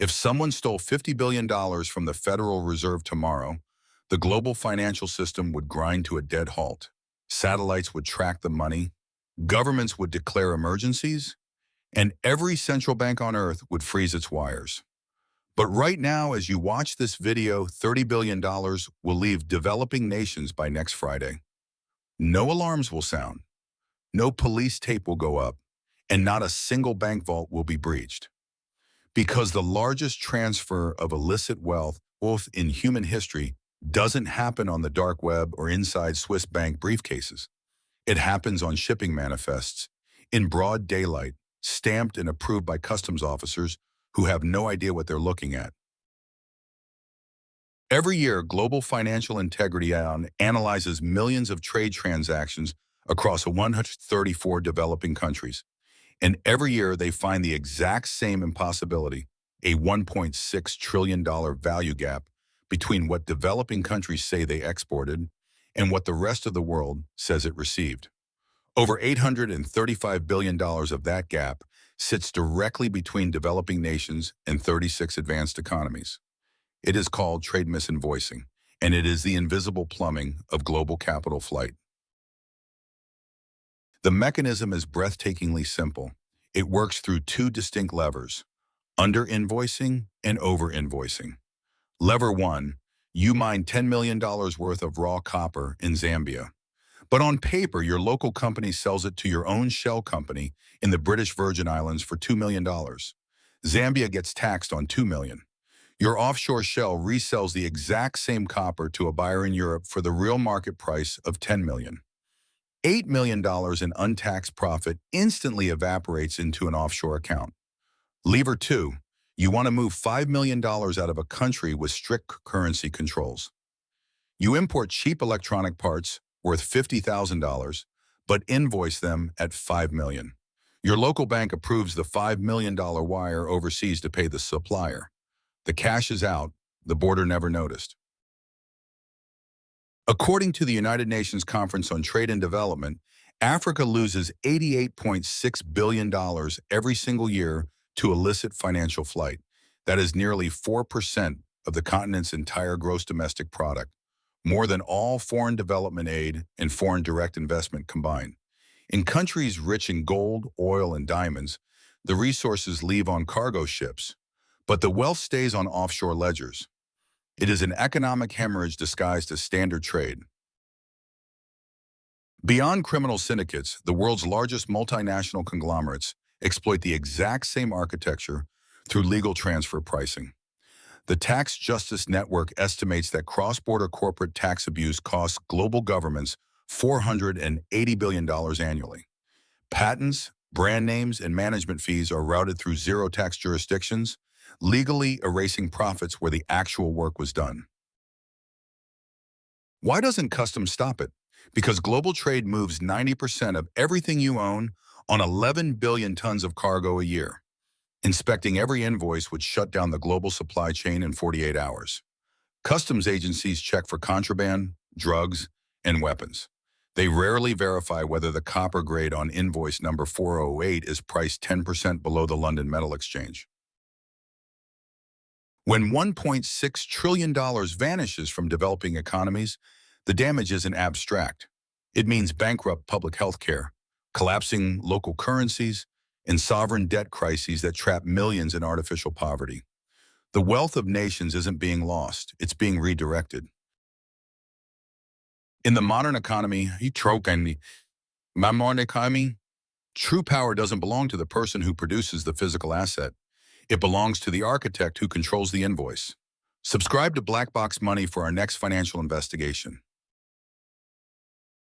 If someone stole $50 billion from the Federal Reserve tomorrow, the global financial system would grind to a dead halt. Satellites would track the money, governments would declare emergencies, and every central bank on Earth would freeze its wires. But right now, as you watch this video, $30 billion will leave developing nations by next Friday. No alarms will sound, no police tape will go up, and not a single bank vault will be breached. Because the largest transfer of illicit wealth, both in human history, doesn't happen on the dark web or inside Swiss bank briefcases. It happens on shipping manifests, in broad daylight, stamped and approved by customs officers who have no idea what they're looking at. Every year, Global Financial Integrity analyzes millions of trade transactions across 134 developing countries. And every year, they find the exact same impossibility, a $1.6 trillion value gap between what developing countries say they exported and what the rest of the world says it received. Over $835 billion of that gap sits directly between developing nations and 36 advanced economies. It is called trade misinvoicing, and it is the invisible plumbing of global capital flight. The mechanism is breathtakingly simple. It works through two distinct levers, under-invoicing and over-invoicing. Lever 1, you mine $10 million worth of raw copper in Zambia. But on paper, your local company sells it to your own shell company in the British Virgin Islands for $2 million. Zambia gets taxed on $2 million. Your offshore shell resells the exact same copper to a buyer in Europe for the real market price of $10 million. $8 million in untaxed profit instantly evaporates into an offshore account. Lever 2, you want to move $5 million out of a country with strict currency controls. You import cheap electronic parts worth $50,000, but invoice them at $5 million. Your local bank approves the $5 million wire overseas to pay the supplier. The cash is out, the border never noticed. According to the United Nations Conference on Trade and Development, Africa loses $88.6 billion every single year to illicit financial flight. That is nearly 4% of the continent's entire gross domestic product, more than all foreign development aid and foreign direct investment combined. In countries rich in gold, oil, and diamonds, the resources leave on cargo ships, but the wealth stays on offshore ledgers. It is an economic hemorrhage disguised as standard trade. Beyond criminal syndicates, the world's largest multinational conglomerates exploit the exact same architecture through legal transfer pricing. The Tax Justice Network estimates that cross-border corporate tax abuse costs global governments $480 billion annually. Patents, brand names, and management fees are routed through zero-tax jurisdictions, legally erasing profits where the actual work was done. Why doesn't customs stop it? Because global trade moves 90% of everything you own on 11 billion tons of cargo a year. Inspecting every invoice would shut down the global supply chain in 48 hours. Customs agencies check for contraband, drugs, and weapons. They rarely verify whether the copper grade on invoice number 408 is priced 10% below the London Metal Exchange. When $1.6 trillion vanishes from developing economies, the damage isn't abstract. It means bankrupt public health care, collapsing local currencies, and sovereign debt crises that trap millions in artificial poverty. The wealth of nations isn't being lost, it's being redirected. In the modern economy, true power doesn't belong to the person who produces the physical asset. It belongs to the architect who controls the invoice. Subscribe to Black Box Money for our next financial investigation.